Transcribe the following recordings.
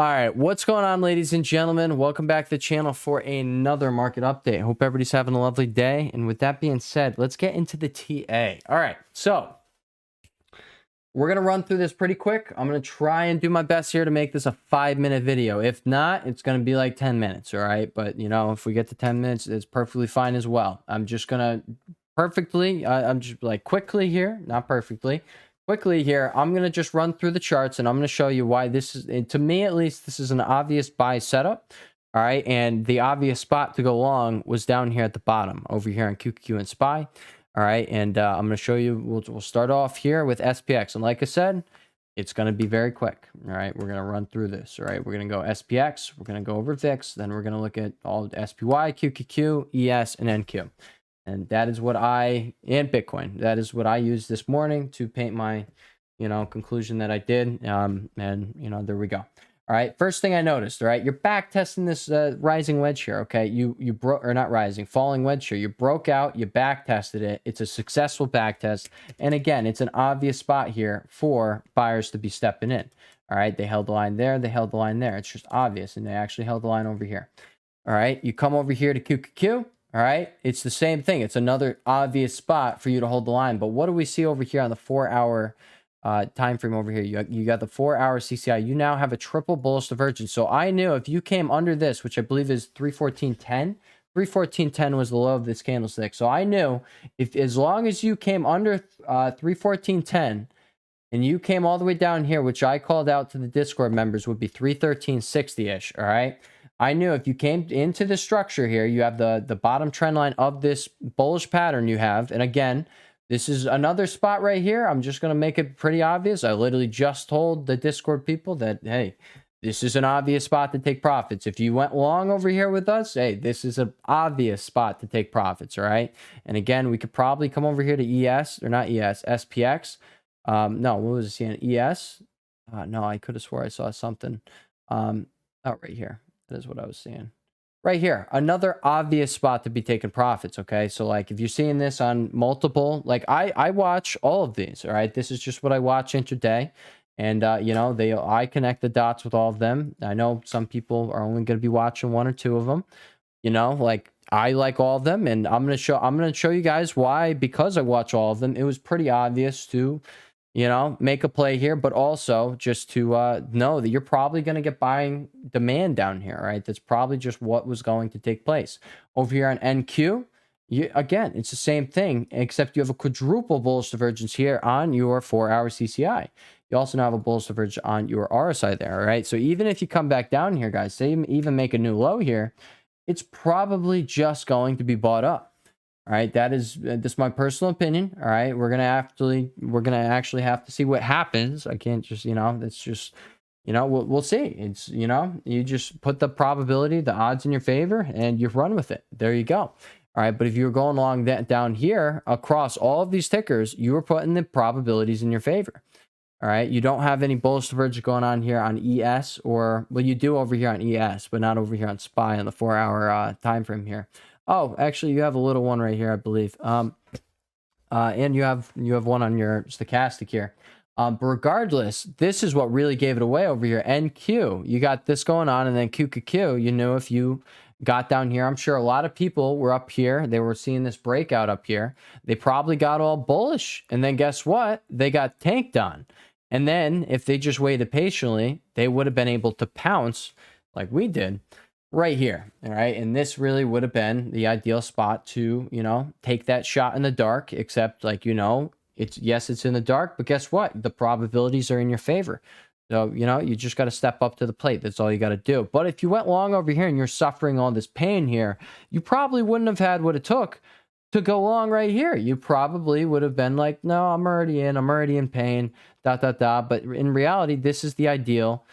All right, what's going on, ladies and gentlemen? Welcome back to the channel for another market update. Hope everybody's having a lovely day. And with that being said, let's get into the TA. All right, so we're going to run through this pretty quick. I'm going to try and do my best here to make this a 5-minute video. If not, it's going to be like 10 minutes, all right? But, you know, if we get to 10 minutes, it's perfectly fine as well. I'm just going to I'm just like quickly here, not perfectly. Quickly here, I'm going to just run through the charts and I'm going to show you why this is, to me at least, this is an obvious buy setup. All right. And the obvious spot to go long was down here at the bottom over here on QQQ and SPY. All right. And I'm going to show you, we'll start off here with SPX. And like I said, it's going to be very quick. All right. We're going to run through this. All right. We're going to go SPX. We're going to go over VIX. Then we're going to look at all SPY, QQQ, ES, and NQ. And that is what and Bitcoin, that is what I used this morning to paint my, conclusion that I did. And, there we go. All right. First thing I noticed, all right, you're back testing this rising wedge here. Okay. You broke, or not rising, falling wedge here. You broke out, you back tested it. It's a successful back test. And again, it's an obvious spot here for buyers to be stepping in. All right. They held the line there. They held the line there. It's just obvious. And they actually held the line over here. All right. You come over here to QQQ. All right, it's the same thing. It's another obvious spot for you to hold the line. But what do we see over here on the 4-hour time frame over here? You got the 4-hour CCI. You now have a triple bullish divergence. So I knew if you came under this, which I believe is 314.10, 314.10 was the low of this candlestick. So I knew if as long as you came under 314.10 and you came all the way down here, which I called out to the Discord members would be 313.60-ish. All right. I knew if you came into the structure here, you have the bottom trend line of this bullish pattern you have. And again, this is another spot right here. I'm just going to make it pretty obvious. I literally just told the Discord people that, hey, this is an obvious spot to take profits. If you went long over here with us, hey, this is an obvious spot to take profits, all right? And again, we could probably come over here to ES, or not ES, SPX. No, what was it seeing? ES? No, I could have swore I saw something. Right here. That is what I was seeing right here. Another obvious spot to be taking profits. Okay. So like if you're seeing this on multiple, like I watch all of these. All right. This is just what I watch intraday. And, I connect the dots with all of them. I know some people are only going to be watching one or two of them, like I like all of them. And I'm going to show you guys why, because I watch all of them, it was pretty obvious to, make a play here, but also just to know that you're probably going to get buying demand down here, right? That's probably just what was going to take place. Over here on NQ, again, it's the same thing, except you have a quadruple bullish divergence here on your 4-hour CCI. You also now have a bullish divergence on your RSI there, all right? So even if you come back down here, guys, say even make a new low here, it's probably just going to be bought up. All right, this is my personal opinion. All right, we're gonna actually have to see what happens. I can't just, it's just, we'll see. It's, you just put the probability, the odds in your favor, and you run with it. There you go. All right, but if you're going along down here across all of these tickers, you are putting the probabilities in your favor. All right, you don't have any bullish divergence going on here on ES, or well, you do over here on ES, but not over here on SPY on the 4-hour time frame here. Oh, actually, you have a little one right here, I believe. And you have one on your stochastic here. But regardless, this is what really gave it away over here. NQ, you got this going on, and then QQQ, if you got down here, I'm sure a lot of people were up here. They were seeing this breakout up here. They probably got all bullish, and then guess what? They got tanked on. And then if they just waited patiently, they would have been able to pounce like we did. Right here, all right? And this really would have been the ideal spot to, take that shot in the dark, except like, it's in the dark, but guess what? The probabilities are in your favor. So, you just got to step up to the plate. That's all you got to do. But if you went long over here and you're suffering all this pain here, you probably wouldn't have had what it took to go long right here. You probably would have been like, no, I'm already in pain, But in reality, this is the ideal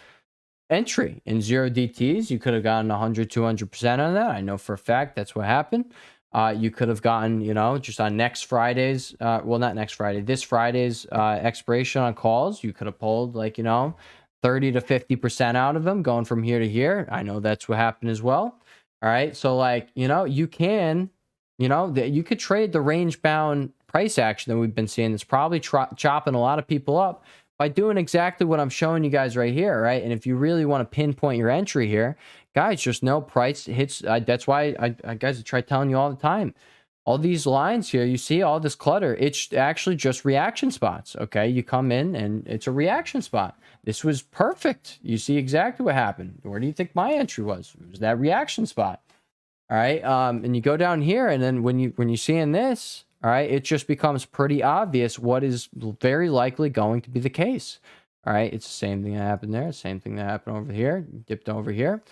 entry. In 0 DTs, you could have gotten 100, 200% on that. I know for a fact that's what happened. You could have gotten, just on next Friday's, well, not next Friday, this Friday's expiration on calls, you could have pulled like, 30 to 50% out of them going from here to here. I know that's what happened as well. All right. So like, you can, you could trade the range bound price action that we've been seeing. That's probably chopping a lot of people up. by doing exactly what I'm showing you guys right here, right? And if you really want to pinpoint your entry here, guys, just know price hits. That's why I guys, I try telling you all the time. All these lines here, you see all this clutter, it's actually just reaction spots, okay? You come in and it's a reaction spot. This was perfect. You see exactly what happened. Where do you think my entry was? It was that reaction spot. All right. And you go down here, and then when you see in this, all right, it just becomes pretty obvious what is very likely going to be the case. All right. It's the same thing that happened there. Same thing that happened over here. Dipped over here.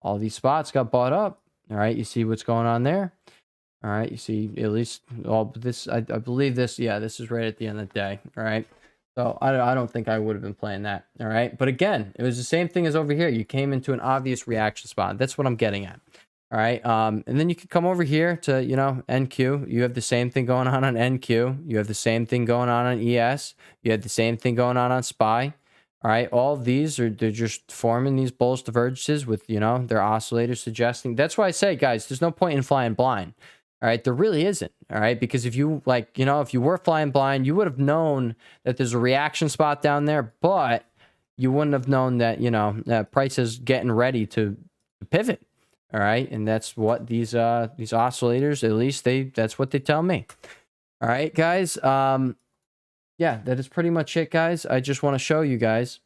All these spots got bought up. All right. You see what's going on there. All right, you see at least all this. I believe this. Yeah, this is right at the end of the day. All right, so I don't think I would have been playing that. All right, but again, it was the same thing as over here. You came into an obvious reaction spot. That's what I'm getting at. All right, and then you can come over here to NQ. You have the same thing going on NQ. You have the same thing going on ES. You have the same thing going on SPY. All right, all of these they're just forming these bullish divergences with their oscillators suggesting. That's why I say, guys, there's no point in flying blind. All right, there really isn't. All right, because if you if you were flying blind, you would have known that there's a reaction spot down there, but you wouldn't have known that that price is getting ready to pivot. All right, and that's what these oscillators, at least that's what they tell me. All right, guys. Yeah, that is pretty much it, guys. I just want to show you guys.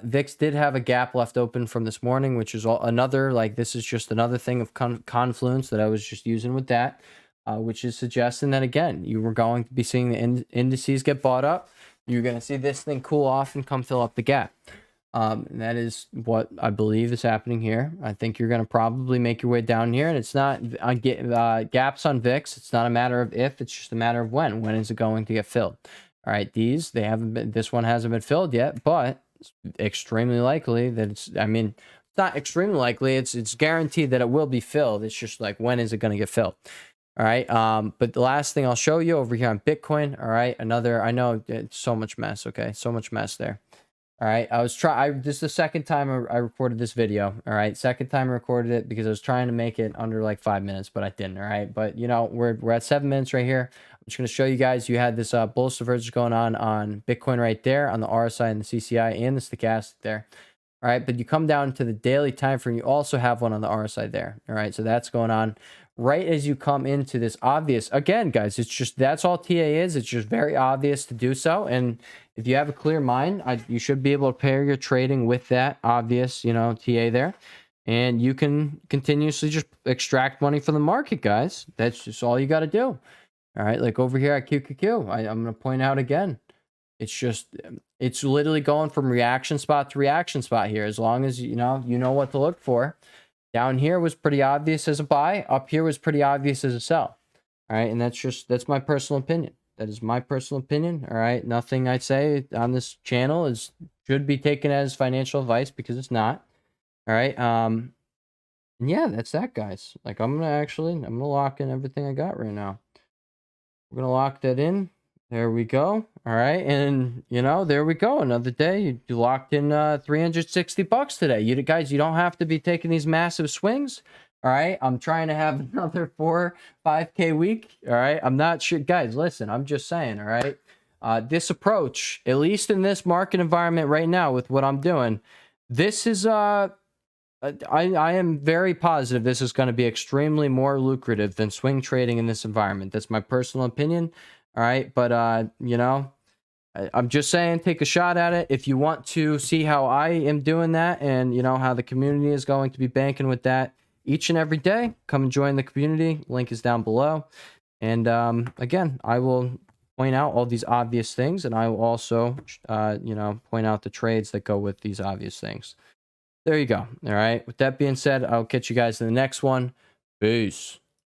VIX did have a gap left open from this morning, which is another, this is just another thing of confluence that I was just using with that, which is suggesting that, again, you were going to be seeing the indices get bought up. You're going to see this thing cool off and come fill up the gap. And that is what I believe is happening here. I think you're going to probably make your way down here, and it's not gaps on VIX. It's not a matter of if, it's just a matter of when. When is it going to get filled? All right, they haven't been, this one hasn't been filled yet, but it's extremely likely that it's not extremely likely, it's guaranteed that it will be filled. It's just when is it going to get filled? All right, but the last thing I'll show you over here on Bitcoin, all right, I know it's so much mess, okay, so much mess there. All right, this is the second time I recorded this video. All right, second time I recorded it because I was trying to make it under 5 minutes, but I didn't. All right, but we're at 7 minutes right here. I'm just going to show you guys. You had this bullish divergence going on Bitcoin right there on the RSI and the CCI and the stochastic there. All right, but you come down to the daily time frame. You also have one on the RSI there. All right, so that's going on right as you come into this obvious. Again, guys, it's just that's all TA is. It's just very obvious to do so, and if you have a clear mind, you should be able to pair your trading with that obvious, TA there. And you can continuously just extract money from the market, guys. That's just all you got to do. All right, like over here at QQQ, I'm going to point out again. It's literally going from reaction spot to reaction spot here. As long as you know what to look for. Down here was pretty obvious as a buy. Up here was pretty obvious as a sell. All right, and that's my personal opinion. That is my personal opinion. All right. Nothing I say on this channel should be taken as financial advice because it's not. All right. Yeah, that's that, guys. I'm gonna lock in everything I got right now. We're gonna lock that in. There we go. All right. And there we go. Another day. You locked in $360 today. You guys, you don't have to be taking these massive swings. All right, I'm trying to have another 4-5K week. All right, I'm not sure, guys. Listen, I'm just saying. All right, this approach, at least in this market environment right now, with what I'm doing, this is I am very positive this is going to be extremely more lucrative than swing trading in this environment. That's my personal opinion. All right, but I'm just saying, take a shot at it. If you want to see how I am doing that, and how the community is going to be banking with that each and every day, come and join the community. Link is down below. And again, I will point out all these obvious things, and I will also, point out the trades that go with these obvious things. There you go. All right. With that being said, I'll catch you guys in the next one. Peace.